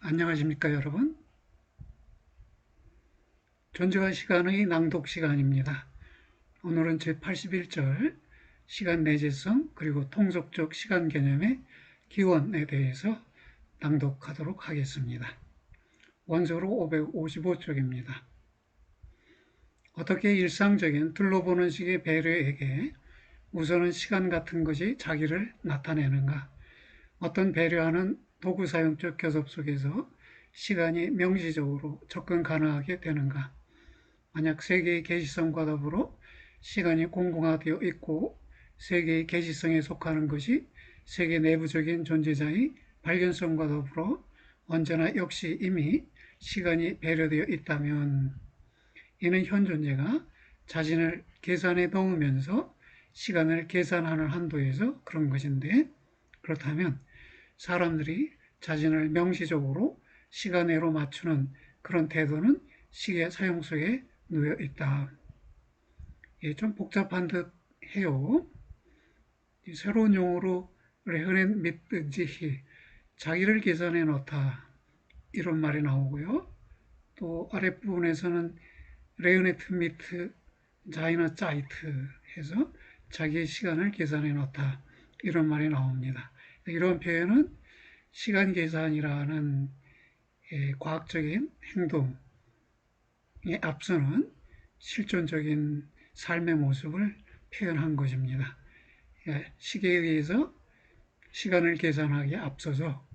안녕하십니까 여러분. 존재와 시간의 낭독 시간입니다. 오늘은 제81절 시간 내재성 그리고 통속적 시간 개념의 기원에 대해서 낭독하도록 하겠습니다. 원서로 555쪽입니다. 어떻게 일상적인 둘러보는 식의 배려에게 우선은 시간 같은 것이 자기를 나타내는가? 어떤 배려하는 도구 사용적 교섭 속에서 시간이 명시적으로 접근 가능하게 되는가? 만약 세계의 계시성과 더불어 시간이 공공화되어 있고 세계의 계시성에 속하는 것이 세계 내부적인 존재자의 발견성과 더불어 언제나 역시 이미 시간이 배려되어 있다면 이는 현 존재가 자신을 계산에 넣으면서 시간을 계산하는 한도에서 그런 것인데, 그렇다면 사람들이 자신을 명시적으로 시간으로 맞추는 그런 태도는 시계 사용 속에 놓여 있다. 예, 좀 복잡한 듯 해요. 새로운 용어로 레흐넨 미트 지히, 자기를 계산해 놓다, 이런 말이 나오고요. 또 아랫부분에서는 레흐네트 미트 자이너 짜이트 해서 자기의 시간을 계산해 놓다, 이런 말이 나옵니다. 이런 표현은 시간 계산이라는 과학적인 행동에 앞서는 실존적인 삶의 모습을 표현한 것입니다. 시계에 의해서 시간을 계산하기에 앞서서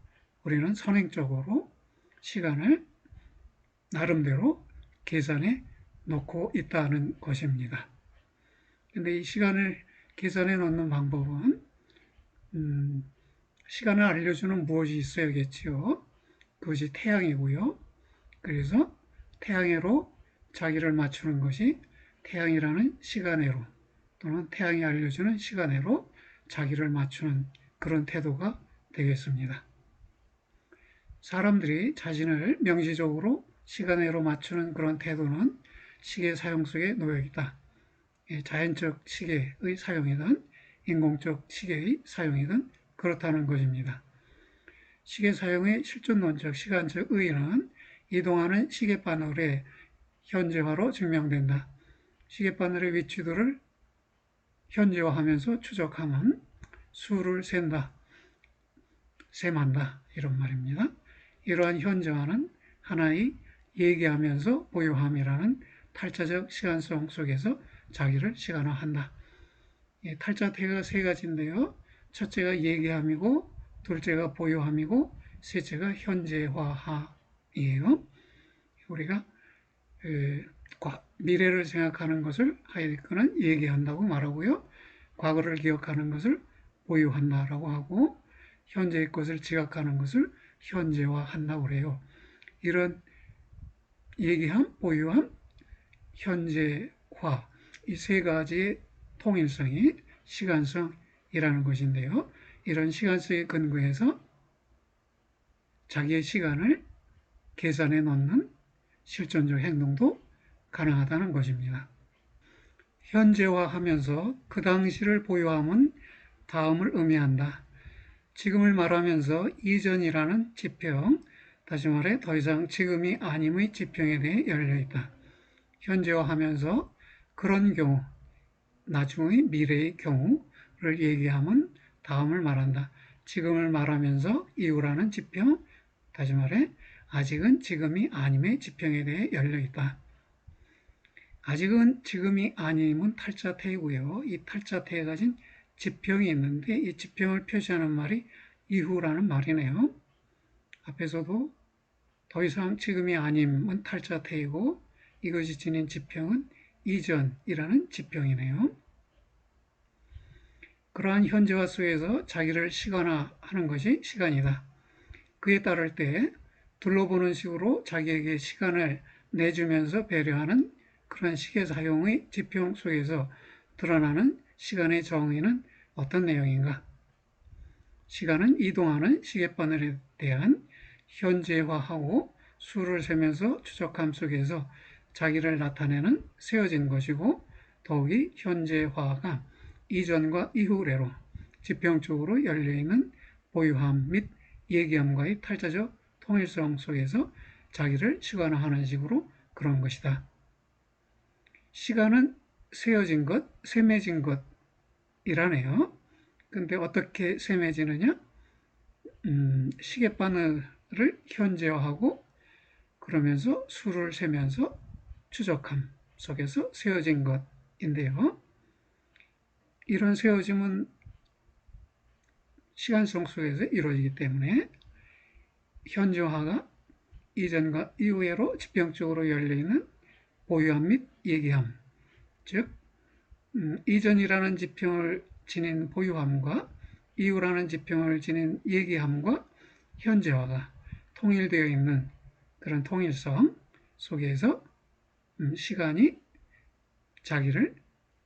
우리는 선행적으로 시간을 나름대로 계산해 놓고 있다는 것입니다. 그런데 이 시간을 계산해 놓는 방법은 시간을 알려주는 무엇이 있어야겠지요. 그것이 태양이고요. 그래서 태양애로 자기를 맞추는 것이 태양이라는 시간애로 또는 태양이 알려주는 시간애로 자기를 맞추는 그런 태도가 되겠습니다. 사람들이 자신을 명시적으로 시간애로 맞추는 그런 태도는 시계 사용 속에 놓여 있다. 자연적 시계의 사용이든 인공적 시계의 사용이든 그렇다는 것입니다. 시계 사용의 실존론적 시간적 의의는 이동하는 시계바늘의 현재화로 증명된다. 시계바늘의 위치도를 현재화하면서 추적하면 수를 센다, 셈한다, 이런 말입니다. 이러한 현재화는 하나의 얘기하면서 보유함이라는 탈자적 시간성 속에서 자기를 시간화한다. 탈자태가 세 가지인데요. 첫째가 얘기함이고, 둘째가 보유함이고, 셋째가 현재화이에요. 우리가 미래를 생각하는 것을 하이데거는 얘기한다고 말하고요. 과거를 기억하는 것을 보유한다라고 하고, 현재의 것을 지각하는 것을 현재화한다고 그래요. 이런 얘기함, 보유함, 현재화, 이 세 가지의 통일성이 시간성이라는 것인데요. 이런 시간성에 근거해서 자기의 시간을 계산해 놓는 실존적 행동도 가능하다는 것입니다. 현재화하면서 그 당시를 보유함은 다음을 의미한다. 지금을 말하면서 이전이라는 지평, 다시 말해 더 이상 지금이 아님의 지평에 대해 열려있다. 현재화하면서 그런 경우, 나중의 미래의 경우를 얘기하면 다음을 말한다. 지금을 말하면서 이후라는 지평, 다시 말해 아직은 지금이 아님의 지평에 대해 열려있다. 아직은 지금이 아님은 탈자태이고요. 이 탈자태에 가진 지평이 있는데 이 지평을 표시하는 말이 이후라는 말이네요. 앞에서도 더 이상 지금이 아님은 탈자태이고 이것이 지닌 지평은 이전이라는 지평이네요. 그러한 현재화 속에서 자기를 시간화하는 것이 시간이다. 그에 따를 때 둘러보는 식으로 자기에게 시간을 내주면서 배려하는 그런 시계 사용의 지평 속에서 드러나는 시간의 정의는 어떤 내용인가? 시간은 이동하는 시계바늘에 대한 현재화하고 수를 세면서 추적함 속에서 자기를 나타내는 세워진 것이고, 더욱이 현재화가 이전과 이후래로 지평적으로 열려있는 보유함 및 얘기함과의 탈자적 통일성 속에서 자기를 시간화하는 식으로 그런 것이다. 시간은 세어진 것, 셈해진 것이라네요. 근데 어떻게 셈해지느냐? 시계바늘을 현재화하고 그러면서 수를 세면서 추적함 속에서 세어진 것인데요. 이런 세어짐은 시간성 속에서 이루어지기 때문에 현재화가 이전과 이후로 지평적으로 열려있는 보유함 및 얘기함, 즉 이전이라는 지평을 지닌 보유함과 이후라는 지평을 지닌 얘기함과 현재화가 통일되어 있는 그런 통일성 속에서 시간이 자기를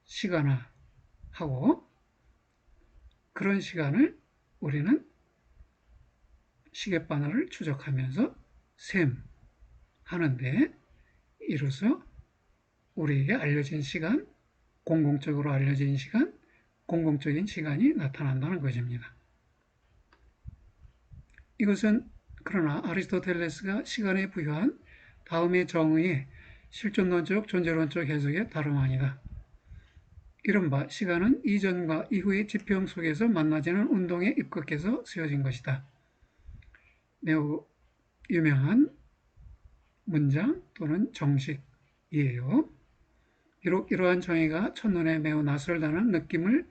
시간화하고 그런 시간을 우리는 시계바늘을 추적하면서 셈하는데 이로써 우리에게 알려진 시간, 공공적으로 알려진 시간, 공공적인 시간이 나타난다는 것입니다. 이것은 그러나 아리스토텔레스가 시간에 부여한 다음의 정의의 실존론적, 존재론적 해석의 다름 아니다. 이른바 시간은 이전과 이후의 지평 속에서 만나지는 운동에 입각해서 세워진 것이다. 매우 유명한 문장 또는 정식이에요. 비록 이러한 정의가 첫눈에 매우 낯설다는 느낌을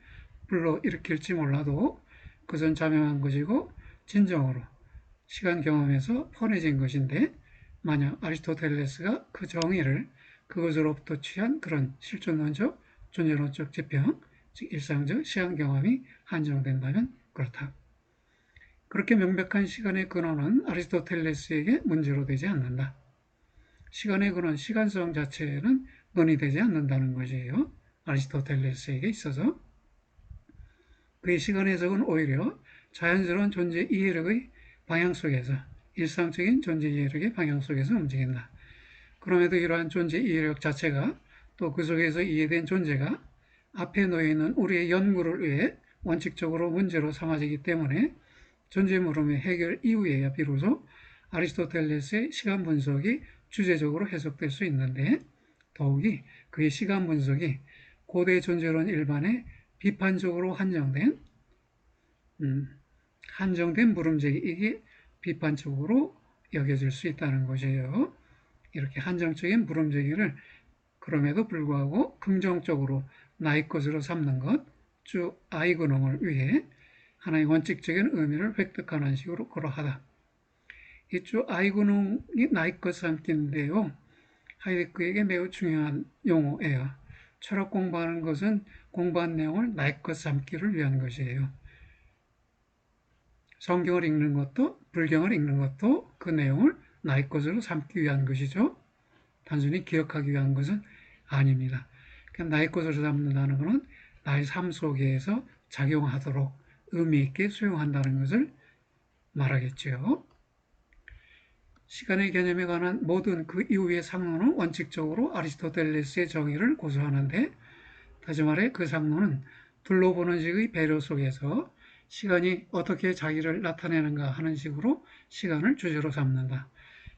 불러일으킬지 몰라도 그것은 자명한 것이고 진정으로 시간 경험에서 퍼내진 것인데 만약 아리스토텔레스가 그 정의를 그것으로부터 취한 그런 실존론적, 존재론적 지평, 즉 일상적 시간 경험이 한정된다면 그렇다. 그렇게 명백한 시간의 근원은 아리스토텔레스에게 문제로 되지 않는다. 시간의 근원, 시간성 자체는 논의되지 않는다는 것이에요. 아리스토텔레스에게 있어서. 그의 시간 해석은 오히려 자연스러운 존재 이해력의 방향 속에서 일상적인 존재 이해력의 방향 속에서 움직인다. 그럼에도 이러한 존재 이해력 자체가 또 그 속에서 이해된 존재가 앞에 놓여있는 우리의 연구를 위해 원칙적으로 문제로 삼아지기 때문에 존재 물음의 해결 이후에야 비로소 아리스토텔레스의 시간 분석이 주제적으로 해석될 수 있는데 더욱이 그의 시간 분석이 고대 존재론 일반에 비판적으로 한정된 물음제기 이게 비판적으로 여겨질 수 있다는 것이에요. 이렇게 한정적인 물음제기를 그럼에도 불구하고 긍정적으로 나의 것으로 삼는 것, 주 아이그놈을 위해 하나의 원칙적인 의미를 획득하는 식으로 그러하다. 이 주 아이그놈이 나의 것 삼기인데요. 하이데크에게 매우 중요한 용어예요. 철학 공부하는 것은 공부한 내용을 나의 것 삼기를 위한 것이에요. 성경을 읽는 것도 불경을 읽는 것도 그 내용을 나의 것으로 삼기 위한 것이죠. 단순히 기억하기 위한 것은 아닙니다. 그러니까 나의 것으로 삼는다는 것은 나의 삶 속에서 작용하도록 의미 있게 수용한다는 것을 말하겠죠. 시간의 개념에 관한 모든 그 이후의 상론은 원칙적으로 아리스토텔레스의 정의를 고수하는데 다시 말해 그 상론은 둘러보는 식의 배려 속에서 시간이 어떻게 자기를 나타내는가 하는 식으로 시간을 주제로 삼는다.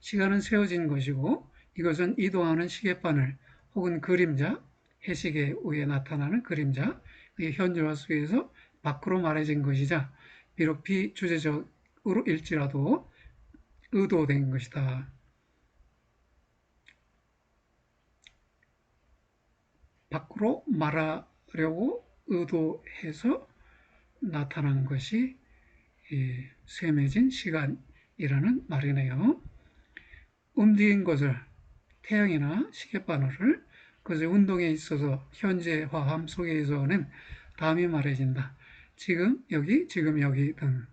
시간은 세워진 것이고 이것은 이동하는 시계바늘 혹은 그림자, 해시계 위에 나타나는 그림자, 의 현재화 속에서 밖으로 말해진 것이자 비록 비주제적으로 일지라도 의도된 것이다. 밖으로 말하려고 의도해서 나타난 것이 셈해진 시간이라는 말이네요. 움직인 것을 태양이나 시계바늘을 그것의 운동에 있어서 현재화함 속에서는 다음이 말해진다. 지금 여기 등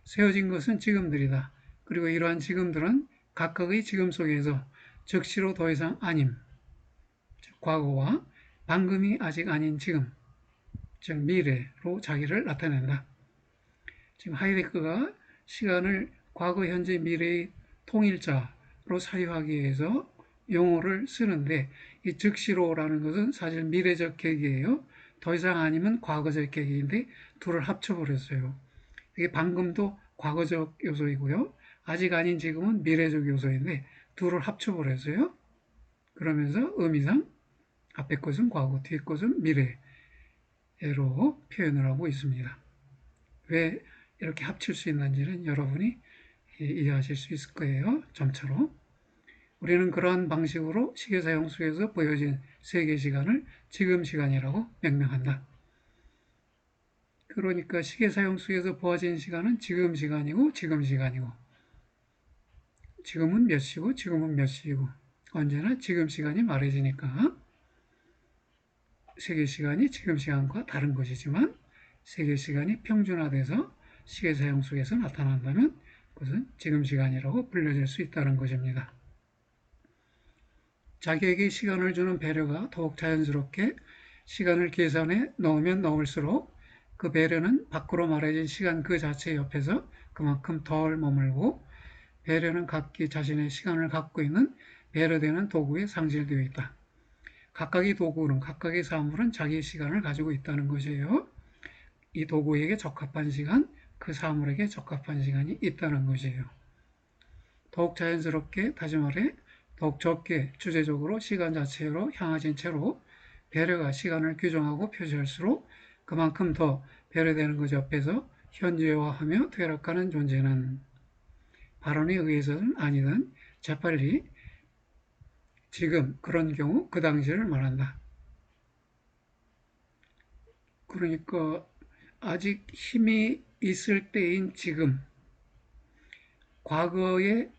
세워진 것은 지금들이다. 그리고 이러한 지금들은 각각의 지금 속에서 즉시로 더 이상 아님, 즉 과거와 방금이 아직 아닌 지금, 즉 미래로 자기를 나타낸다. 지금 하이데크가 시간을 과거, 현재, 미래의 통일자로 사유하기 위해서 용어를 쓰는데 이 즉시로라는 것은 사실 미래적 계기예요. 더 이상 아니면 과거적 계기인데 둘을 합쳐버렸어요. 이게 방금도 과거적 요소이고요. 아직 아닌 지금은 미래적 요소인데 둘을 합쳐버려서요. 그러면서 의미상 앞에 것은 과거, 뒤에 것은 미래로 표현을 하고 있습니다. 왜 이렇게 합칠 수 있는지는 여러분이 이해하실 수 있을 거예요. 점차로. 우리는 그러한 방식으로 시계 사용 속에서 보여진 세계 시간을 지금 시간이라고 명명한다. 그러니까 시계 사용 속에서 보아진 시간은 지금 시간이고 지금 시간이고 지금은 몇 시고 지금은 몇 시이고 언제나 지금 시간이 말해지니까 세계 시간이 지금 시간과 다른 것이지만 세계 시간이 평준화돼서 시계 사용 속에서 나타난다면 그것은 지금 시간이라고 불려질 수 있다는 것입니다. 자기에게 시간을 주는 배려가 더욱 자연스럽게 시간을 계산에 넣으면 넣을수록 그 배려는 밖으로 말해진 시간 그 자체 옆에서 그만큼 덜 머물고 배려는 각기 자신의 시간을 갖고 있는 배려되는 도구에 상실되어 있다. 각각의 도구는 각각의 사물은 자기의 시간을 가지고 있다는 것이에요. 이 도구에게 적합한 시간, 그 사물에게 적합한 시간이 있다는 것이에요. 더욱 자연스럽게, 다시 말해 더욱 적게 주제적으로 시간 자체로 향해진 채로 배려가 시간을 규정하고 표시할수록 그만큼 더 배려되는 것 옆에서 현재화하며 퇴락하는 존재는 발언에 의해서는 아니든 재빨리 지금 그런 경우 그 당시를 말한다. 그러니까 아직 힘이 있을 때인 지금, 과거에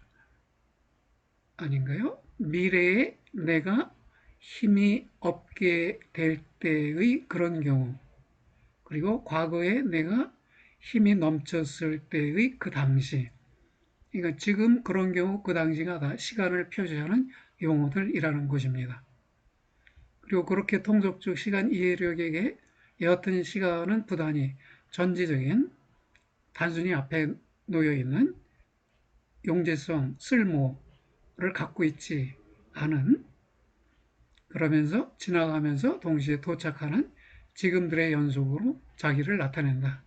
아닌가요? 미래에 내가 힘이 없게 될 때의 그런 경우, 그리고 과거에 내가 힘이 넘쳤을 때의 그 당시, 그러니까 지금 그런 경우 그 당시가 다 시간을 표시하는 용어들이라는 것입니다. 그리고 그렇게 통속적 시간 이해력에게 여하튼 시간은 부단히 전지적인 단순히 앞에 놓여 있는 용제성, 쓸모를 갖고 있지 않은 그러면서 지나가면서 동시에 도착하는 지금들의 연속으로 자기를 나타낸다.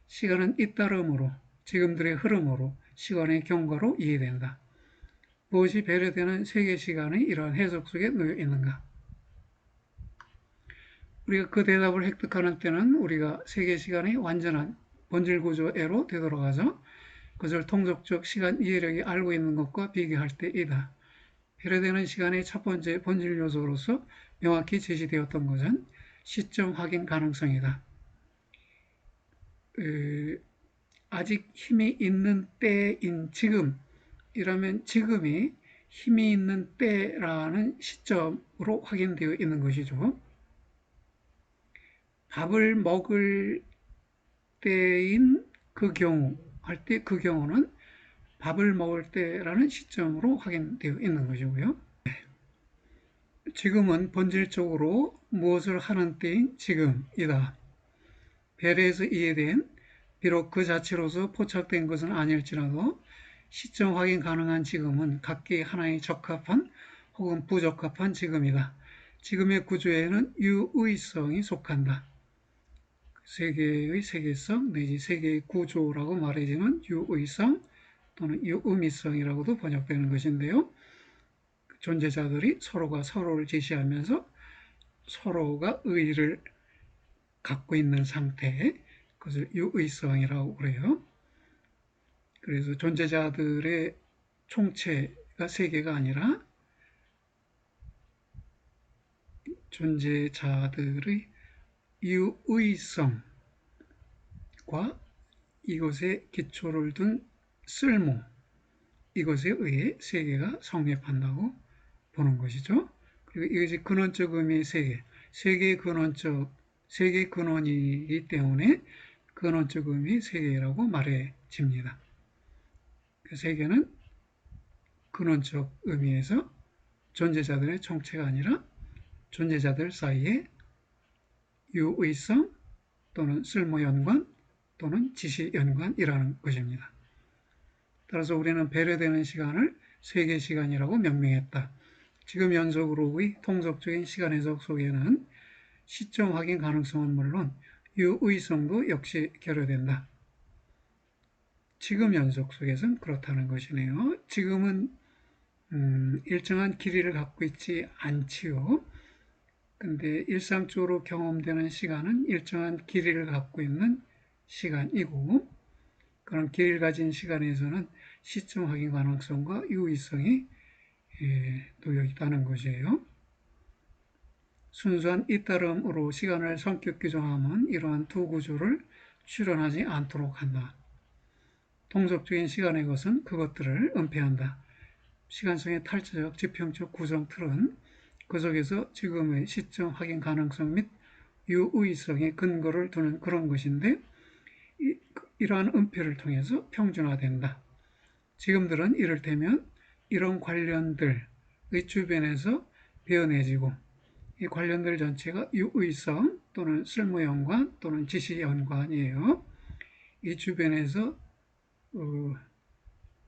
시간은 잇따름으로 지금들의 흐름으로 시간의 경과로 이해된다. 무엇이 배려되는 세계 시간의 이러한 해석 속에 놓여 있는가? 우리가 그 대답을 획득하는 때는 우리가 세계 시간의 완전한 본질 구조애로 되돌아가서 그것을 통속적 시간 이해력이 알고 있는 것과 비교할 때이다. 배려되는 시간의 첫 번째 본질 요소로서 명확히 제시되었던 것은 시점 확인 가능성이다. 아직 힘이 있는 때인 지금이라면 지금이 힘이 있는 때라는 시점으로 확인되어 있는 것이죠. 밥을 먹을 때인 그 경우 할 때 그 경우는 밥을 먹을 때라는 시점으로 확인되어 있는 것이고요. 지금은 본질적으로 무엇을 하는 때인 지금이다. 배려에서 이해된 비록 그 자체로서 포착된 것은 아닐지라도 시점 확인 가능한 지금은 각기 하나의 적합한 혹은 부적합한 지금이다. 지금의 구조에는 유의성이 속한다. 세계의 세계성 내지 세계의 구조라고 말해지는 유의성 또는 유의미성이라고도 번역되는 것인데요. 존재자들이 서로가 서로를 제시하면서 서로가 의의를 갖고 있는 상태, 그것을 유의성이라고 그래요. 그래서 존재자들의 총체가 세계가 아니라 존재자들의 유의성과 이것에 기초를 둔 쓸모, 이것에 의해 세계가 성립한다고 보는 것이죠. 그리고 이것이 근원적 의미의 세계, 세계의 근원이기 때문에 근원적 의미의 세계라고 말해집니다. 그 세계는 근원적 의미에서 존재자들의 총체가 아니라 존재자들 사이에 유의성 또는 쓸모 연관 또는 지시 연관이라는 것입니다. 따라서 우리는 배려되는 시간을 세계 시간이라고 명명했다. 지금 연속으로의 통속적인 시간 해석 속에는 시점 확인 가능성은 물론 유의성도 역시 결여된다. 지금 연속 속에서는 그렇다는 것이네요. 지금은 일정한 길이를 갖고 있지 않지요. 근데 일상적으로 경험되는 시간은 일정한 길이를 갖고 있는 시간이고, 그런 길이를 가진 시간에서는 시점 확인 가능성과 유의성이 놓여 있다는 것이에요. 순수한 잇따름으로 시간을 성격 규정하면 이러한 두 구조를 출현하지 않도록 한다. 동속적인 시간의 것은 그것들을 은폐한다. 시간성의 탈자적 지평적 구성 틀은 그 속에서 지금의 시점 확인 가능성 및 유의성에 근거를 두는 그런 것인데, 이러한 은폐를 통해서 평준화된다. 지금들은 이를테면 이런 관련들의 주변에서 배어내지고, 이 관련들 전체가 유의성 또는 쓸모연관 또는 지시연관이에요. 이 주변에서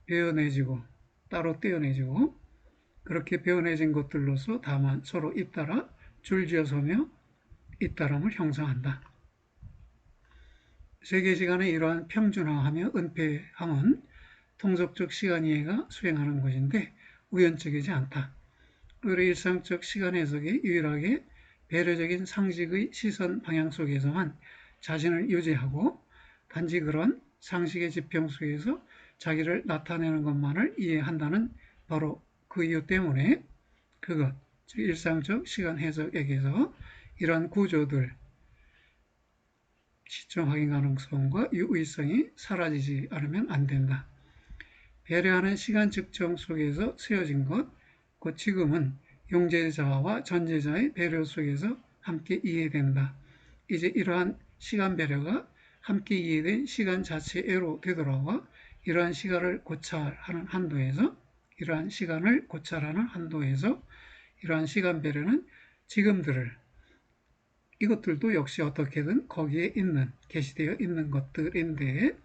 배어내지고 따로 떼어내지고, 그렇게 배어내진 것들로서 다만 서로 잇따라 줄지어서며 잇따름을 형성한다. 세계시간의 이러한 평준화하며 은폐함은 통속적 시간이해가 수행하는 것인데 우연적이지 않다. 우리 일상적 시간 해석이 유일하게 배려적인 상식의 시선 방향 속에서만 자신을 유지하고, 단지 그런 상식의 지평 속에서 자기를 나타내는 것만을 이해한다는 바로 그 이유 때문에 그것, 즉 일상적 시간 해석에게서 이러한 구조들, 시점 확인 가능성과 유의성이 사라지지 않으면 안 된다. 배려하는 시간 측정 속에서 쓰여진 것, 곧 지금은 용제자와 전제자의 배려 속에서 함께 이해된다. 이제 이러한 시간 배려가 함께 이해된 시간 자체로 되돌아와 이러한 시간을 고찰하는 한도에서, 이러한 시간을 고찰하는 한도에서 이러한 시간 배려는 지금들을, 이것들도 역시 어떻게든 거기에 있는, 게시되어 있는 것들인데,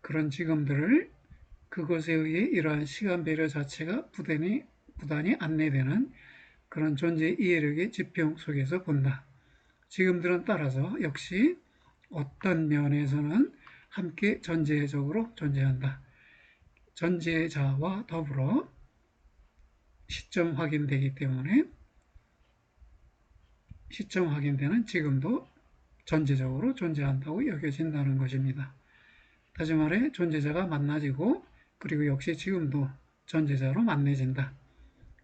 그런 지금들을 그것에 의해 이러한 시간 배려 자체가 부단히 안내되는 그런 존재 이해력의 지평 속에서 본다. 지금들은 따라서 역시 어떤 면에서는 함께 전제적으로 존재한다. 전제자와 더불어 시점 확인되기 때문에 시점 확인되는 지금도 전제적으로 존재한다고 여겨진다는 것입니다. 다시 말해 존재자가 만나지고, 그리고 역시 지금도 전제자로 만나진다.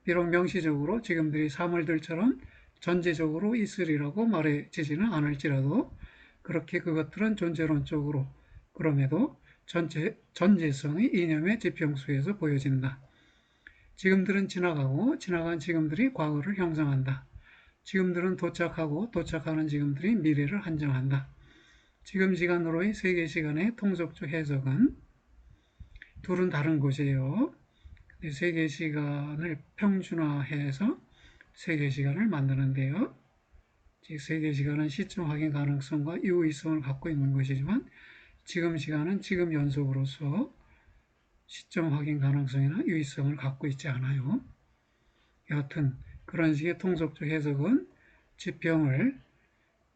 비록 명시적으로 지금들이 사물들처럼 전제적으로 있으리라고 말해지지는 않을지라도 그렇게 그것들은 존재론적으로 그럼에도 전제성의 이념의 지평수에서 보여진다. 지금들은 지나가고 지나간 지금들이 과거를 형성한다. 지금들은 도착하고 도착하는 지금들이 미래를 한정한다. 지금 시간으로의 세계 시간의 통속적 해석은 둘은 다른 것이에요. 세계 시간을 평준화해서 세계 시간을 만드는데요. 즉 세계 시간은 시점 확인 가능성과 유의성을 갖고 있는 것이지만 지금 시간은 지금 연속으로서 시점 확인 가능성이나 유의성을 갖고 있지 않아요. 여하튼 그런 식의 통속적 해석은 지평을,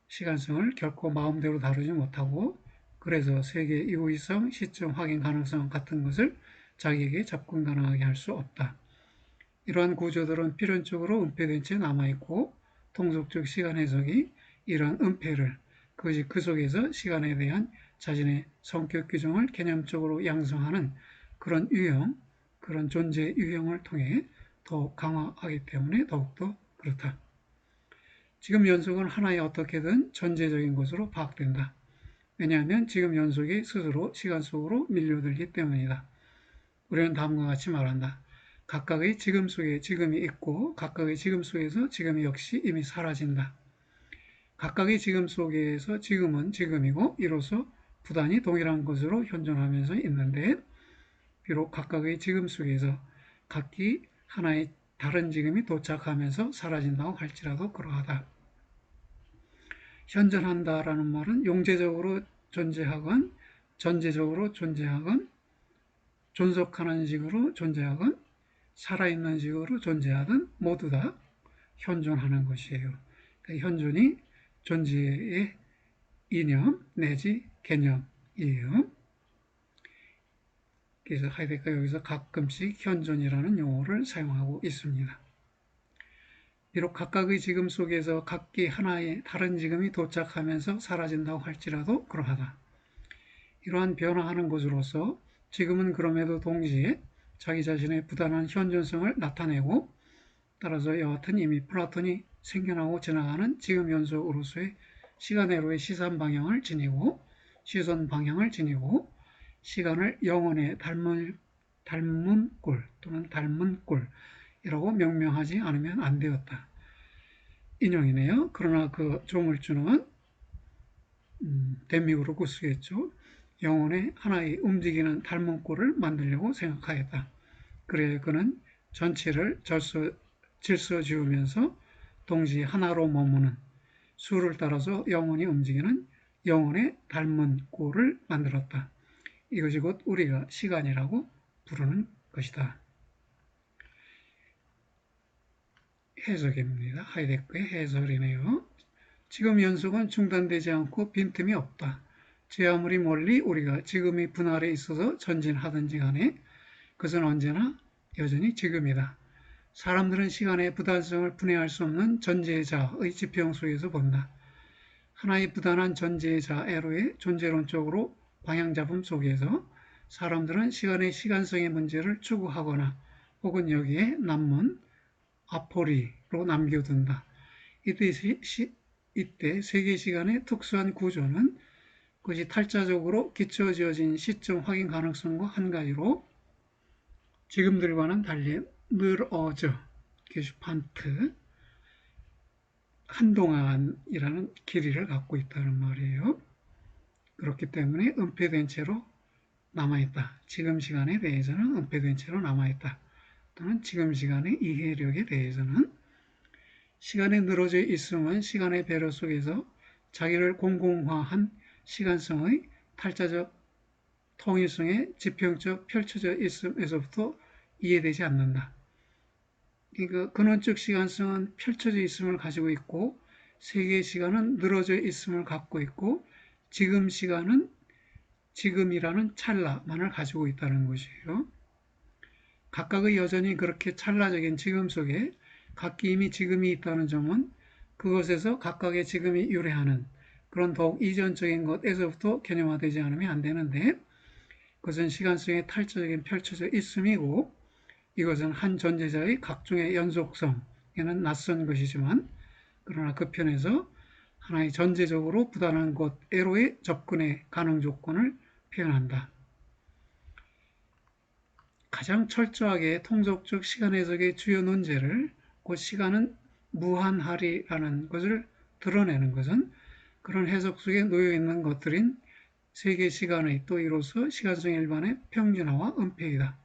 시간성을 결코 마음대로 다루지 못하고, 그래서 세계 유의성, 시점 확인 가능성 같은 것을 자기에게 접근 가능하게 할 수 없다. 이러한 구조들은 필연적으로 은폐된 채 남아있고, 통속적 시간 해석이 이러한 은폐를, 그것이 그 속에서 시간에 대한 자신의 성격 규정을 개념적으로 양성하는 그런 유형, 그런 존재 유형을 통해 더욱 강화하기 때문에 더욱더 그렇다. 지금 연속은 하나의 어떻게든 전제적인 것으로 파악된다. 왜냐하면 지금 연속이 스스로 시간 속으로 밀려들기 때문이다. 우리는 다음과 같이 말한다. 각각의 지금 속에 지금이 있고 각각의 지금 속에서 지금이 역시 이미 사라진다. 각각의 지금 속에서 지금은 지금이고 이로써 부단히 동일한 것으로 현존하면서 있는데, 비록 각각의 지금 속에서 각기 하나의 다른 지금이 도착하면서 사라진다고 할지라도 그러하다. 현존한다라는 말은 용제적으로 존재하건 전제적으로 존재하건 존속하는 식으로 존재하건 살아있는 식으로 존재하든 모두 다 현존하는 것이에요. 그러니까 현존이 존재의 이념 내지 개념이에요. 그래서 하이데거가 여기서 가끔씩 현존이라는 용어를 사용하고 있습니다. 비록 각각의 지금 속에서 각기 하나의 다른 지금이 도착하면서 사라진다고 할지라도 그러하다. 이러한 변화하는 것으로서 지금은 그럼에도 동시에 자기 자신의 부단한 현존성을 나타내고, 따라서 여하튼 이미 플라톤이 생겨나고 지나가는 지금 연속으로서의 시간회로의 시선 방향을 지니고 시간을 영혼의 닮은 꼴 또는 닮은 꼴이라고 명명하지 않으면 안 되었다. 인용이네요. 그러나 그 조물주는 댐미우르고 쓰겠죠. 영혼의 하나의 움직이는 닮은 꼴을 만들려고 생각하였다. 그래 그는 전체를 질서 지으면서 동시에 하나로 머무는 수를 따라서 영혼이 움직이는 영혼의 닮은 꼴을 만들었다. 이것이 곧 우리가 시간이라고 부르는 것이다. 해석입니다. 하이데거의 해설이네요. 지금 연속은 중단되지 않고 빈틈이 없다. 제 아무리 멀리 우리가 지금의 분할에 있어서 전진하든지 간에 그것은 언제나 여전히 지금이다. 사람들은 시간의 부단성을 분해할 수 없는 전제자의 지평 속에서 본다. 하나의 부단한 전제자 에로의 존재론적으로 방향잡음 속에서 사람들은 시간의 시간성의 문제를 추구하거나 혹은 여기에 남문 아포리로 남겨둔다. 이때 세계시간의 특수한 구조는 그것이 탈자적으로 기초지어진 시점 확인 가능성과 한 가지로 지금들과는 달리 늘어져 게슈판트 한동안이라는 길이를 갖고 있다는 말이에요. 그렇기 때문에 은폐된 채로 남아있다. 지금 시간에 대해서는 은폐된 채로 남아있다. 또는 지금 시간의 이해력에 대해서는 시간에 늘어져 있음은 시간의 배려 속에서 자기를 공공화한 시간성의 탈자적 통일성의 지평적 펼쳐져 있음에서부터 이해되지 않는다. 그러니까 근원적 시간성은 펼쳐져 있음을 가지고 있고 세계의 시간은 늘어져 있음을 갖고 있고 지금 시간은 지금이라는 찰나만을 가지고 있다는 것이에요. 각각의 여전히 그렇게 찰나적인 지금 속에 각기 이미 지금이 있다는 점은 그것에서 각각의 지금이 유래하는 그런 더욱 이전적인 것에서부터 개념화되지 않으면 안 되는데 그것은 시간성의 탈자적인 펼쳐져 있음이고 이것은 한 존재자의 각종의 연속성에는 낯선 것이지만 그러나 그 편에서 하나의 전제적으로 부단한 것에로의 접근의 가능 조건을 표현한다. 가장 철저하게 통속적 시간 해석의 주요 논제를 곧 시간은 무한하리라는 것을 드러내는 것은 그런 해석 속에 놓여 있는 것들인 세계 시간의 또 이로써 시간성 일반의 평준화와 은폐이다.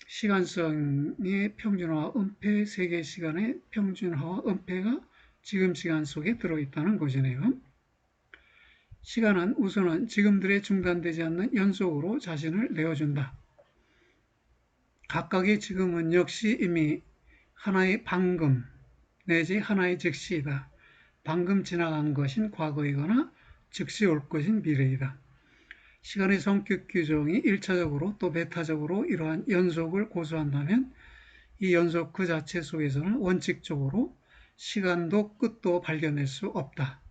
시간성의 평준화와 은폐, 세계 시간의 평준화와 은폐가 지금 시간 속에 들어있다는 것이네요. 시간은 우선은 지금들의 중단되지 않는 연속으로 자신을 내어준다. 각각의 지금은 역시 이미 하나의 방금 내지 하나의 즉시이다. 방금 지나간 것인 과거이거나 즉시 올 것인 미래이다. 시간의 성격 규정이 1차적으로 또 베타적으로 이러한 연속을 고수한다면 이 연속 그 자체 속에서는 원칙적으로 시간도 끝도 발견할 수 없다.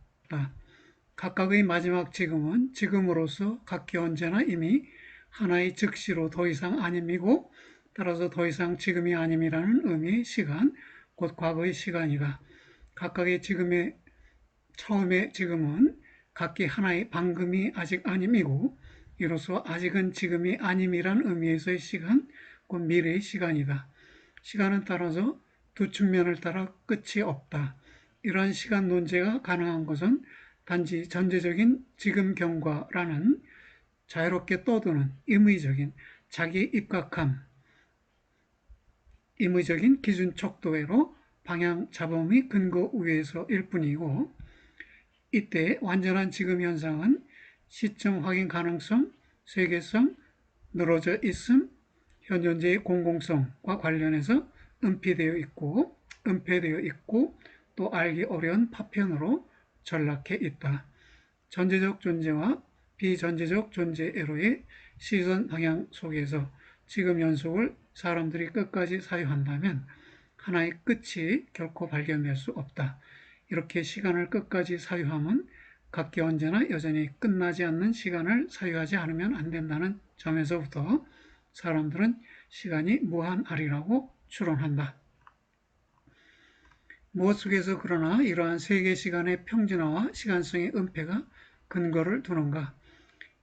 각각의 마지막 지금은 지금으로서 각기 언제나 이미 하나의 즉시로 더 이상 아님이고 따라서 더 이상 지금이 아님이라는 의미의 시간, 곧 과거의 시간이다. 각각의 지금의 처음의 지금은 각기 하나의 방금이 아직 아님이고 이로써 아직은 지금이 아님이란 의미에서의 시간, 곧 미래의 시간이다. 시간은 따라서 두 측면을 따라 끝이 없다. 이러한 시간 논제가 가능한 것은 단지 전제적인 지금 경과라는 자유롭게 떠도는 임의적인 자기 입각함, 임의적인 기준 척도외로 방향 잡음의 근거 위에서일 뿐이고 이때 완전한 지금 현상은 시점 확인 가능성, 세계성, 늘어져 있음, 현존제의 공공성과 관련해서 은폐되어 있고 또 알기 어려운 파편으로 전락해 있다. 전제적 존재와 비전제적 존재애로의 시선 방향 속에서 지금 연속을 사람들이 끝까지 사유한다면 하나의 끝이 결코 발견될 수 없다. 이렇게 시간을 끝까지 사유하면 각기 언제나 여전히 끝나지 않는 시간을 사유하지 않으면 안 된다는 점에서부터 사람들은 시간이 무한하리라고 추론한다. 무엇 속에서 그러나 이러한 세계 시간의 평준화와 시간성의 은폐가 근거를 두는가?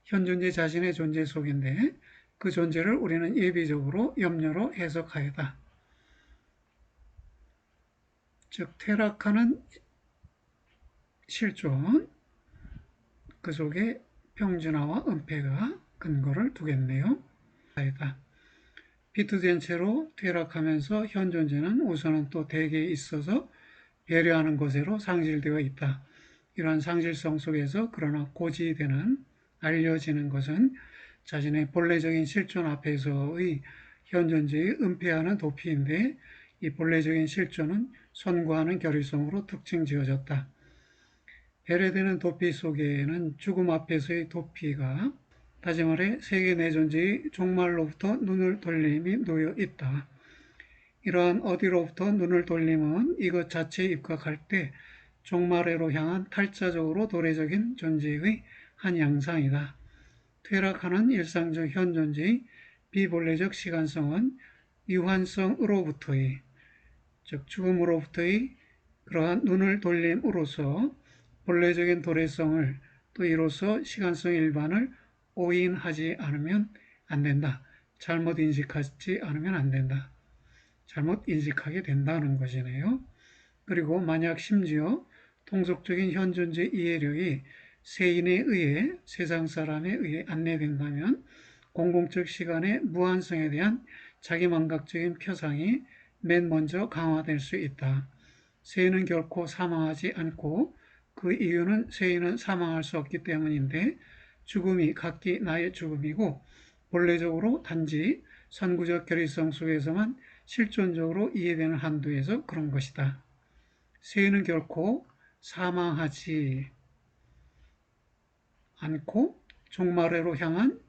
현존재 자신의 존재 속인데 그 존재를 우리는 예비적으로 염려로 해석하였다. 즉 퇴락하는 실존, 그 속에 평준화와 은폐가 근거를 두겠네요. 비트된 채로 퇴락하면서 현 존재는 우선은 또 대개에 있어서 배려하는 것으로 상실되어 있다. 이러한 상실성 속에서 그러나 고지되는 알려지는 것은 자신의 본래적인 실존 앞에서의 현 존재의 은폐하는 도피인데 이 본래적인 실존은 선구하는 결의성으로 특징 지어졌다. 배려되는 도피 속에는 죽음 앞에서의 도피가 다시 말해 세계 내 존재의 종말로부터 눈을 돌림이 놓여 있다. 이러한 어디로부터 눈을 돌림은 이것 자체에 입각할 때 종말회로 향한 탈자적으로 도래적인 존재의 한 양상이다. 퇴락하는 일상적 현 존재의 비본래적 시간성은 유한성으로부터의 즉 죽음으로부터의 그러한 눈을 돌림으로써 본래적인 도래성을 또 이로써 시간성 일반을 오인하지 않으면 안 된다. 잘못 인식하지 않으면 안 된다. 잘못 인식하게 된다는 것이네요. 그리고 만약 심지어 통속적인 현존재 이해력이 세인에 의해 세상 사람에 의해 안내된다면 공공적 시간의 무한성에 대한 자기망각적인 표상이 맨 먼저 강화될 수 있다. 세인은 결코 사망하지 않고 그 이유는 세인은 사망할 수 없기 때문인데 죽음이 각기 나의 죽음이고 본래적으로 단지 선구적 결의성 속에서만 실존적으로 이해되는 한도에서 그런 것이다. 세인은 결코 사망하지 않고 종말회로 향한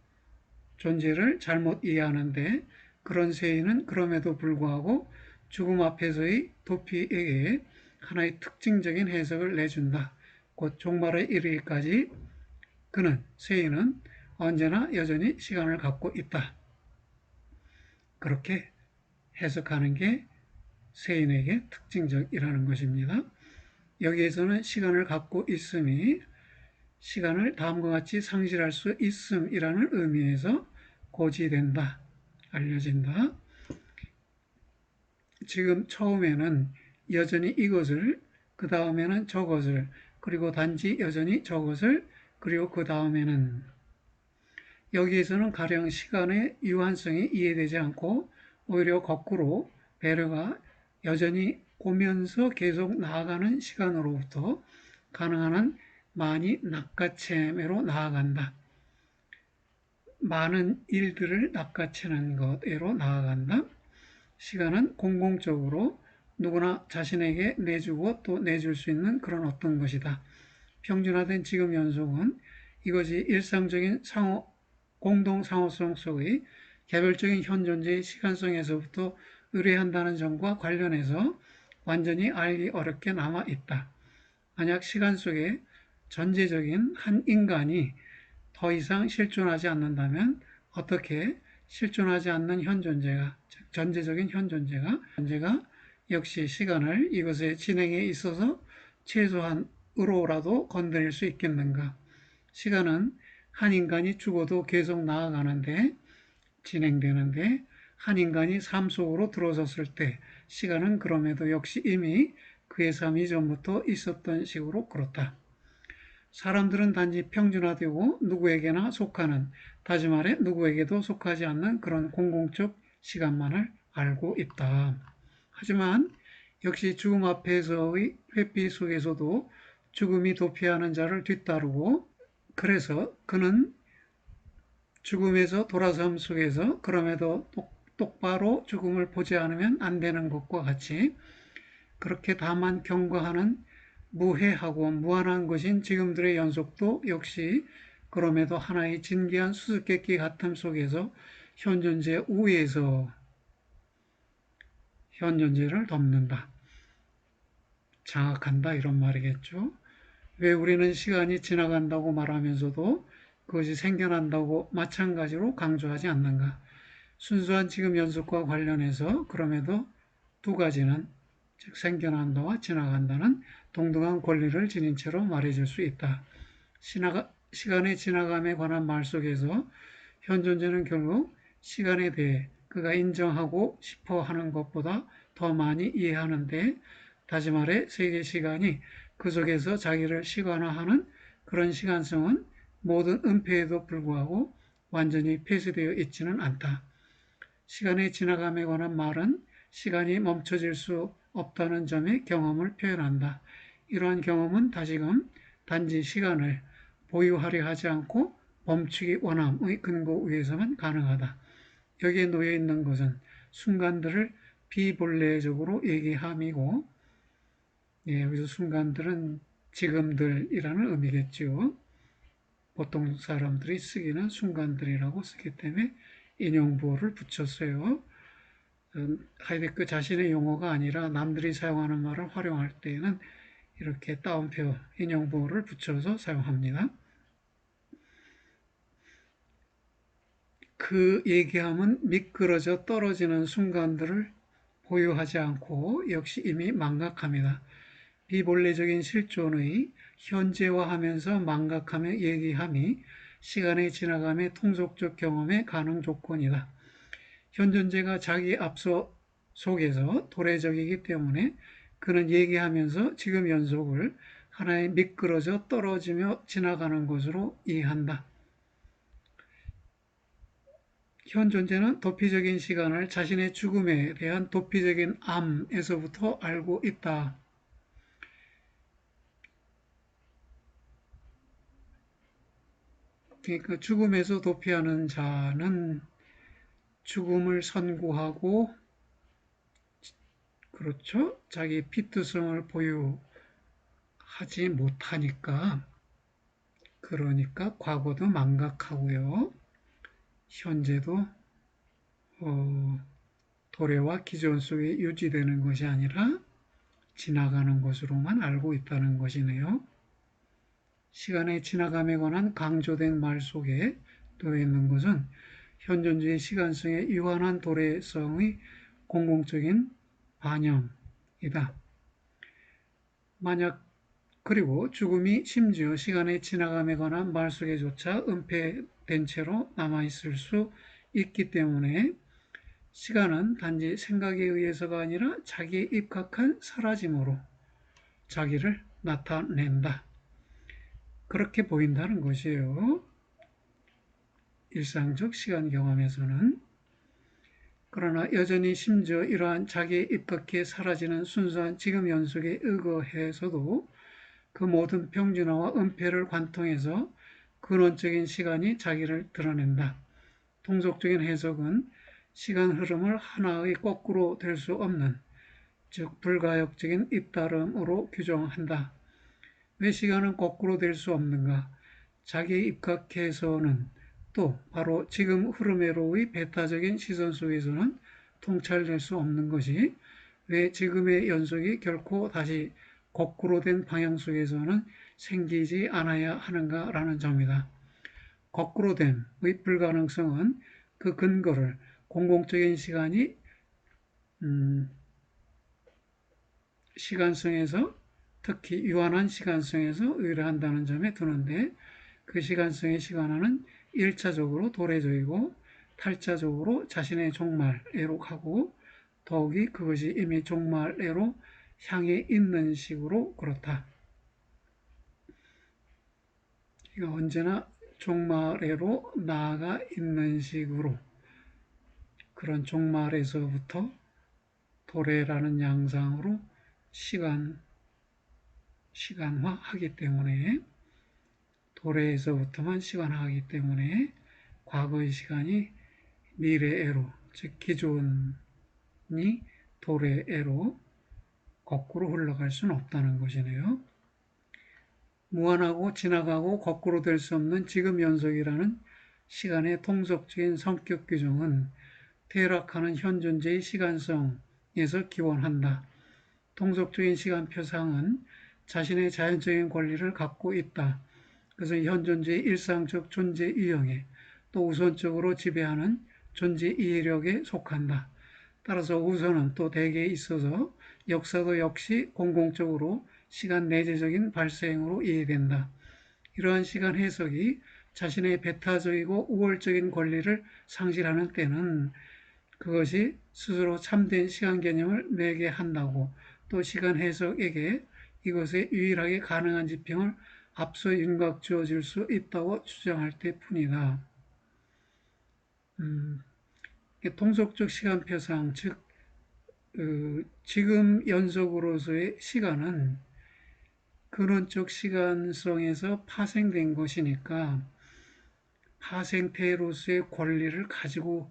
존재를 잘못 이해하는데 그런 세인은 그럼에도 불구하고 죽음 앞에서의 도피에게 하나의 특징적인 해석을 내준다. 곧 종말에 이르기까지 그는 세인은 언제나 여전히 시간을 갖고 있다. 그렇게 해석하는 게 세인에게 특징적이라는 것입니다. 여기에서는 시간을 갖고 있음이 시간을 다음과 같이 상실할 수 있음이라는 의미에서 고지된다, 알려진다. 지금 처음에는 여전히 이것을, 그 다음에는 저것을, 그리고 단지 여전히 저것을, 그리고 그 다음에는 여기에서는 가령 시간의 유한성이 이해되지 않고 오히려 거꾸로 배려가 여전히 오면서 계속 나아가는 시간으로부터 가능한 한 많이 낚아채매로 나아간다. 많은 일들을 낚아채는 것으로 나아간다. 시간은 공공적으로 누구나 자신에게 내주고 또 내줄 수 있는 그런 어떤 것이다. 평준화된 지금 연속은 이것이 일상적인 공동 상호성 속의 개별적인 현존재의 시간성에서부터 의뢰한다는 점과 관련해서 완전히 알기 어렵게 남아있다. 만약 시간 속에 전제적인 한 인간이 더 이상 실존하지 않는다면 어떻게 실존하지 않는 현존재가, 즉 전제적인 현존재가 역시 시간을 이것의 진행에 있어서 최소한으로라도 건드릴 수 있겠는가? 시간은 한 인간이 죽어도 계속 나아가는데 진행되는데 한 인간이 삶 속으로 들어섰을 때 시간은 그럼에도 역시 이미 그의 삶 이전부터 있었던 식으로 그렇다. 사람들은 단지 평준화되고 누구에게나 속하는, 다시 말해 누구에게도 속하지 않는 그런 공공적 시간만을 알고 있다. 하지만 역시 죽음 앞에서의 회피 속에서도 죽음이 도피하는 자를 뒤따르고 그래서 그는 죽음에서 돌아섬 속에서 그럼에도 똑바로 죽음을 보지 않으면 안 되는 것과 같이 그렇게 다만 경과하는 무해하고 무한한 것인 지금들의 연속도 역시 그럼에도 하나의 진기한 수수께끼 같음 속에서 현존재 우에서 현존재를 덮는다. 장악한다 이런 말이겠죠. 왜 우리는 시간이 지나간다고 말하면서도 그것이 생겨난다고 마찬가지로 강조하지 않는가? 순수한 지금 연속과 관련해서 그럼에도 두 가지는 즉 생겨난다와 지나간다는 동등한 권리를 지닌 채로 말해줄 수 있다. 시간의 지나감에 관한 말 속에서 현존재는 결국 시간에 대해 그가 인정하고 싶어 하는 것보다 더 많이 이해하는데, 다시 말해 세계 시간이 그 속에서 자기를 시간화하는 그런 시간성은 모든 은폐에도 불구하고 완전히 폐쇄되어 있지는 않다. 시간의 지나감에 관한 말은 시간이 멈춰질 수 없다는 점의 경험을 표현한다. 이러한 경험은 다시금 단지 시간을 보유하려 하지 않고 멈추기 원함의 근거 위에서만 가능하다. 여기에 놓여 있는 것은 순간들을 비본래적으로 얘기함이고, 여기서 순간들은 지금들이라는 의미겠죠. 보통 사람들이 쓰기는 순간들이라고 쓰기 때문에 인용부호를 붙였어요. 하이데크 자신의 용어가 아니라 남들이 사용하는 말을 활용할 때에는 이렇게 따옴표 인용부호를 붙여서 사용합니다. 그 얘기함은 미끄러져 떨어지는 순간들을 보유하지 않고 역시 이미 망각합니다. 비본래적인 실존의 현재화하면서 망각하며 얘기함이 시간의 지나감의 통속적 경험의 가능 조건이다. 현존재가 자기 앞서 속에서 도래적이기 때문에 그는 얘기하면서 지금 연속을 하나의 미끄러져 떨어지며 지나가는 것으로 이해한다. 현존재는 도피적인 시간을 자신의 죽음에 대한 도피적인 암에서부터 알고 있다. 그러니까 죽음에서 도피하는 자는 죽음을 선고하고, 그렇죠? 자기 피투성을 보유하지 못하니까, 그러니까 과거도 망각하고요. 현재도 도래와 기존 속에 유지되는 것이 아니라 지나가는 것으로만 알고 있다는 것이네요. 시간의 지나감에 관한 강조된 말 속에 놓여 있는 것은 현존주의 시간성의 유한한 도래성의 공공적인 반영이다. 만약 그리고 죽음이 심지어 시간의 지나감에 관한 말 속에조차 은폐된 채로 남아있을 수 있기 때문에 시간은 단지 생각에 의해서가 아니라 자기의 입각한 사라짐으로 자기를 나타낸다. 그렇게 보인다는 것이에요. 일상적 시간 경험에서는. 그러나 여전히 심지어 이러한 자기의 입각해 사라지는 순수한 지금 연속에 의거해서도 그 모든 평준화와 은폐를 관통해서 근원적인 시간이 자기를 드러낸다. 통속적인 해석은 시간 흐름을 하나의 거꾸로 될 수 없는, 즉 불가역적인 잇따름으로 규정한다. 왜 시간은 거꾸로 될 수 없는가? 자기의 입각해서는 또 바로 지금 흐름회로의 배타적인 시선 속에서는 통찰될 수 없는 것이 왜 지금의 연속이 결코 다시 거꾸로 된 방향 속에서는 생기지 않아야 하는가라는 점이다. 거꾸로 됨의 불가능성은 그 근거를 공공적인 시간성에서, 특히 유한한 시간성에서 의뢰한다는 점에 두는데, 그 시간성의 시간화는 1차적으로 도래적이고 탈차적으로 자신의 종말애로 가고, 더욱이 그것이 이미 종말애로 향해 있는 식으로 그렇다. 이거 언제나 종말애로 나아가 있는 식으로, 그런 종말에서부터 도래라는 양상으로 시간화하기 때문에, 도래에서부터만 시간화하기 때문에 과거의 시간이 미래애로, 즉 기존이 도래애로 거꾸로 흘러갈 수는 없다는 것이네요. 무한하고 지나가고 거꾸로 될 수 없는 지금 연속이라는 시간의 통속적인 성격 규정은 퇴락하는 현존재의 시간성에서 기원한다. 통속적인 시간표상은 자신의 자연적인 권리를 갖고 있다. 그래서 현존재의 일상적 존재 유형에 또 우선적으로 지배하는 존재 이해력에 속한다. 따라서 우선은 또 대개에 있어서 역사도 역시 공공적으로 시간 내재적인 발생으로 이해된다. 이러한 시간 해석이 자신의 배타적이고 우월적인 권리를 상실하는 때는 그것이 스스로 참된 시간 개념을 매게 한다고, 또 시간 해석에게 이것에 유일하게 가능한 지평을 앞서 윤곽 주어질 수 있다고 주장할 때뿐이다. 통속적 시간표상, 즉 지금 연속으로서의 시간은 근원적 시간성에서 파생된 것이니까 파생태로서의 권리를 가지고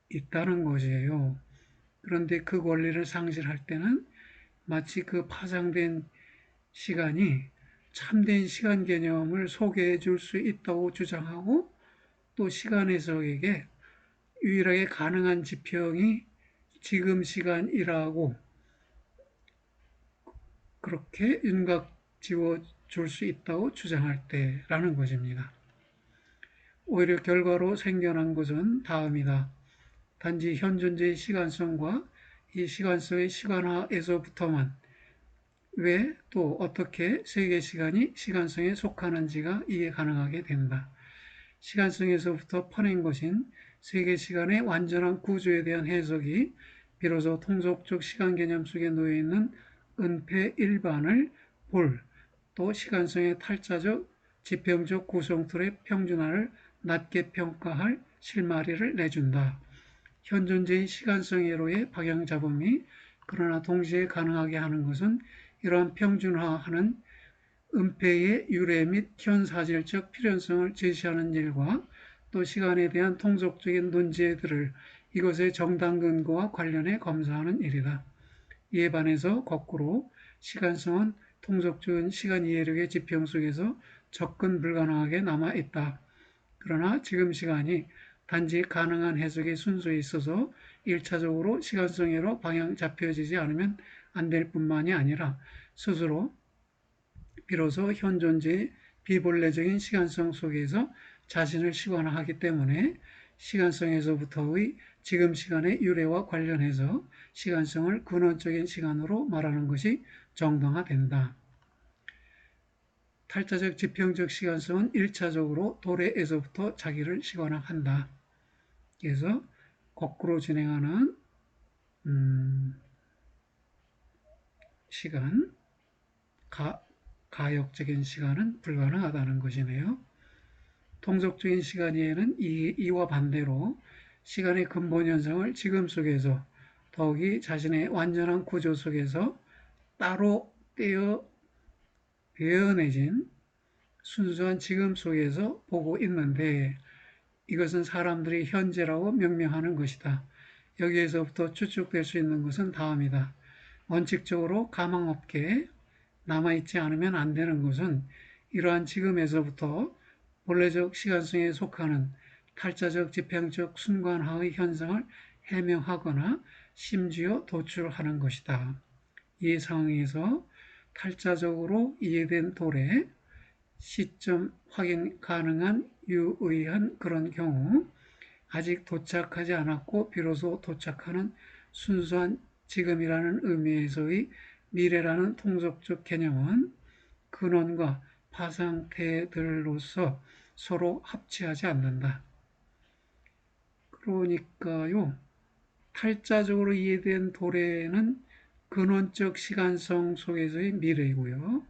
있다는 것이에요. 그런데 그 권리를 상실할 때는 마치 그 파생된 시간이 참된 시간 개념을 소개해 줄 수 있다고 주장하고, 또 시간 해석에게 유일하게 가능한 지평이 지금 시간이라고 그렇게 윤곽 지워 줄 수 있다고 주장할 때라는 것입니다. 오히려 결과로 생겨난 것은 다음이다. 단지 현존재의 시간성과 이 시간성의 시간화에서부터만 왜 또 어떻게 세계 시간이 시간성에 속하는지가 이해 가능하게 된다. 시간성에서부터 퍼낸 것인 세계 시간의 완전한 구조에 대한 해석이 비로소 통속적 시간 개념 속에 놓여 있는 은폐 일반을 볼, 또 시간성의 탈자적 지평적 구성틀의 평준화를 낮게 평가할 실마리를 내준다. 현존재의 시간성애로의 방향 잡음이 그러나 동시에 가능하게 하는 것은 이러한 평준화하는 은폐의 유래 및 현사실적 필연성을 제시하는 일과 또 시간에 대한 통속적인 논제들을 이것의 정당 근거와 관련해 검사하는 일이다. 이에 반해서 거꾸로 시간성은 통속적인 시간 이해력의 지평 속에서 접근 불가능하게 남아있다. 그러나 지금 시간이 단지 가능한 해석의 순서에 있어서 1차적으로 시간성애로 방향 잡혀지지 않으면 안 될 뿐만이 아니라 스스로 비로소 현존재의 비본래적인 시간성 속에서 자신을 시간화하기 때문에 시간성에서부터의 지금 시간의 유래와 관련해서 시간성을 근원적인 시간으로 말하는 것이 정당화된다. 탈자적 지평적 시간성은 1차적으로 도래에서부터 자기를 시간화한다. 그래서 거꾸로 진행하는 시간, 가역적인 시간은 불가능하다는 것이네요. 통속적인 시간 이해는 이와 반대로 시간의 근본 현상을 지금 속에서 더욱이 자신의 완전한 구조 속에서 따로 떼어 베어내진 순수한 지금 속에서 보고 있는데, 이것은 사람들이 현재라고 명명하는 것이다. 여기에서부터 추측될 수 있는 것은 다음이다. 원칙적으로 가망 없게 남아있지 않으면 안 되는 것은 이러한 지금에서부터 본래적 시간성에 속하는 탈자적 지평적 순간화의 현상을 해명하거나 심지어 도출하는 것이다. 이 상황에서 탈자적으로 이해된 도래, 시점 확인 가능한 유의한 그런 경우 아직 도착하지 않았고 비로소 도착하는 순수한 지금이라는 의미에서의 미래라는 통속적 개념은 근원과 파상태들로서 서로 합치하지 않는다. 그러니까요, 탈자적으로 이해된 도래는 근원적 시간성 속에서의 미래이고요.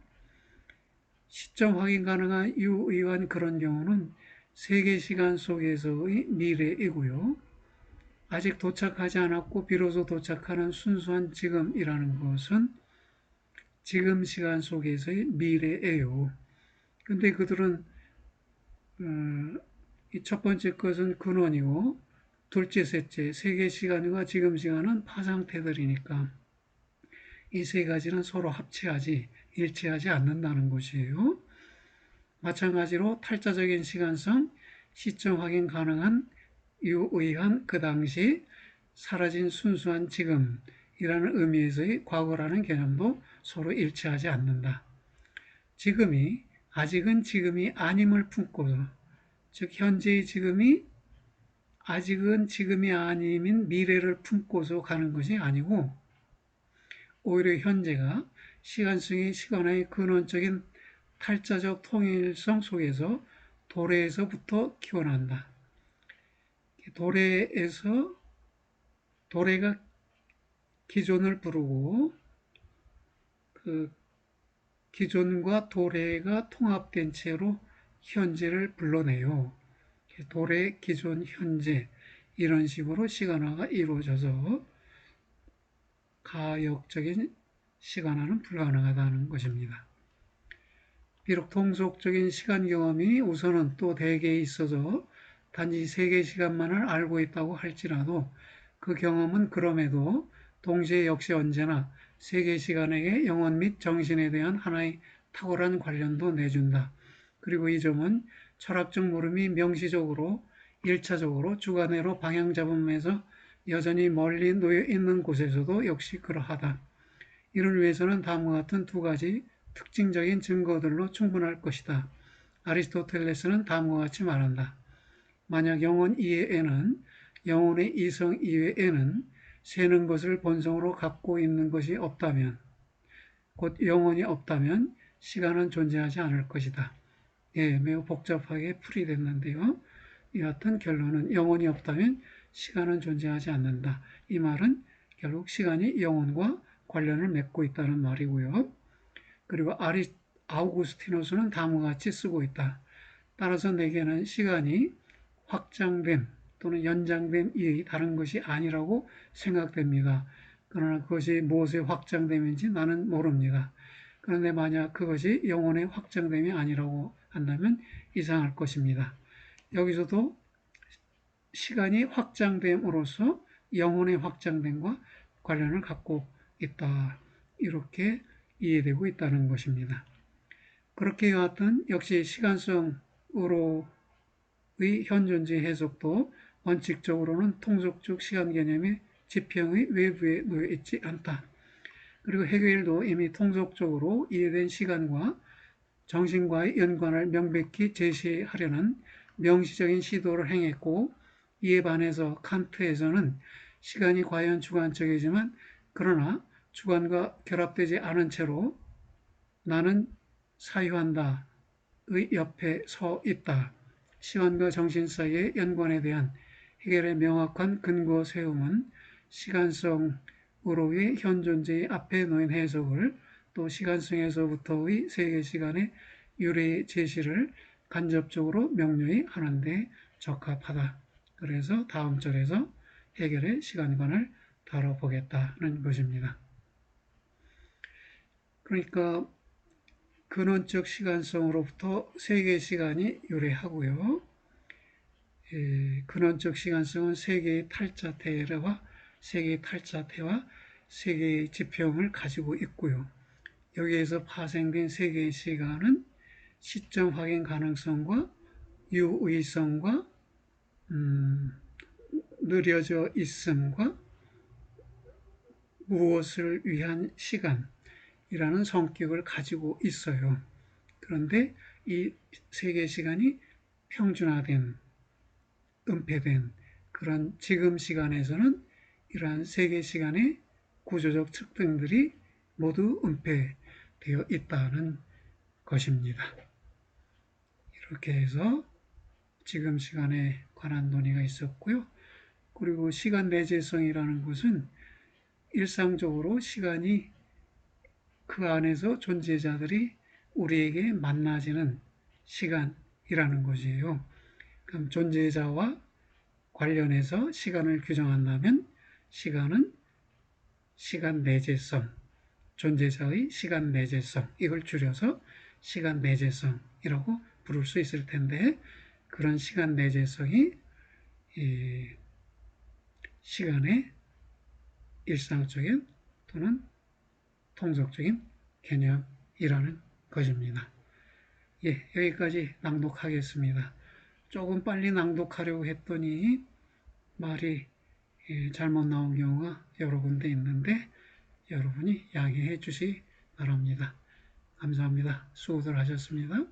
시점 확인 가능한 유의한 그런 경우는 세계 시간 속에서의 미래이고요. 아직 도착하지 않았고 비로소 도착하는 순수한 지금이라는 것은 지금 시간 속에서의 미래예요. 근데 그들은 이 첫 번째 것은 근원이고 둘째, 셋째, 세계 시간과 지금 시간은 파상태들이니까 이 세 가지는 서로 합치하지 일치하지 않는다는 것이에요. 마찬가지로 탈자적인 시간성, 시점 확인 가능한 유의한 그 당시, 사라진 순수한 지금이라는 의미에서의 과거라는 개념도 서로 일치하지 않는다. 지금이 아직은 지금이 아님을 품고서, 즉 현재의 지금이 아직은 지금이 아님인 미래를 품고서 가는 것이 아니고, 오히려 현재가 시간성의 시간의 근원적인 탈자적 통일성 속에서 도래에서부터 기원한다. 도래가 기존을 부르고 그 기존과 도래가 통합된 채로 현재를 불러내요. 도래, 기존, 현재 이런 식으로 시간화가 이루어져서 가역적인 시간화는 불가능하다는 것입니다. 비록 통속적인 시간 경험이 우선은 또 대개에 있어서 단지 세계 시간만을 알고 있다고 할지라도 그 경험은 그럼에도 동시에 역시 언제나 세계 시간에게 영혼 및 정신에 대한 하나의 탁월한 관련도 내준다. 그리고 이 점은 철학적 물음이 명시적으로 1차적으로 주관으로 방향 잡음에서 여전히 멀리 놓여 있는 곳에서도 역시 그러하다. 이를 위해서는 다음과 같은 두 가지 특징적인 증거들로 충분할 것이다. 아리스토텔레스는 다음과 같이 말한다. 만약 영혼 이외에는, 영혼의 이성 이외에는 세는 것을 본성으로 갖고 있는 것이 없다면, 곧 영혼이 없다면 시간은 존재하지 않을 것이다. 예, 매우 복잡하게 풀이됐는데요. 이 같은 결론은 영혼이 없다면 시간은 존재하지 않는다. 이 말은 결국 시간이 영혼과 관련을 맺고 있다는 말이고요. 그리고 아우구스티누스는 다음과 같이 쓰고 있다. 따라서 내게는 시간이 확장됨 또는 연장됨 이의 다른 것이 아니라고 생각됩니다. 그러나 그것이 무엇의 확장됨인지 나는 모릅니다. 그런데 만약 그것이 영혼의 확장됨이 아니라고 한다면 이상할 것입니다. 여기서도 시간이 확장됨으로써 영혼의 확장됨과 관련을 갖고 있다. 이렇게 이해되고 있다는 것입니다. 그렇게 여하튼 역시 시간성으로의 현존재 해석도 원칙적으로는 통속적 시간 개념의 지평의 외부에 놓여 있지 않다. 그리고 헤겔도 이미 통속적으로 이해된 시간과 정신과의 연관을 명백히 제시하려는 명시적인 시도를 행했고, 이에 반해서 칸트에서는 시간이 과연 주관적이지만 그러나 주관과 결합되지 않은 채로 나는 사유한다의 옆에 서 있다. 시간과 정신 사이의 연관에 대한 해결의 명확한 근거 세움은 시간성으로의 현존재의 앞에 놓인 해석을 또 시간성에서부터의 세계시간의 유래 제시를 간접적으로 명료히 하는 데 적합하다. 그래서 다음 절에서 해결의 시간관을 다뤄보겠다는 것입니다. 그러니까 근원적 시간성으로부터 세계시간이 유래하고요. 근원적 시간성은 세계의 탈자태와 세계의 지평을 가지고 있고요. 여기에서 파생된 세계의 시간은 시점 확인 가능성과 유의성과 느려져 있음과 무엇을 위한 시간이라는 성격을 가지고 있어요. 그런데 이 세계 시간이 평준화된, 은폐된 그런 지금 시간에서는 이러한 세계 시간의 구조적 특징들이 모두 은폐되어 있다는 것입니다. 이렇게 해서 지금 시간에 관한 논의가 있었고요. 그리고 시간 내재성이라는 것은 일상적으로 시간이 그 안에서 존재자들이 우리에게 만나지는 시간이라는 것이에요. 그럼 존재자와 관련해서 시간을 규정한다면 시간은 시간 내재성, 존재자의 시간 내재성, 이걸 줄여서 시간 내재성이라고 부를 수 있을 텐데, 그런 시간 내재성이 시간의 일상적인 또는 통속적인 개념이라는 것입니다. 예, 여기까지 낭독하겠습니다. 조금 빨리 낭독하려고 했더니 말이 잘못 나온 경우가 여러 군데 있는데 여러분이 양해해 주시 기 바랍니다. 감사합니다. 수고들 하셨습니다.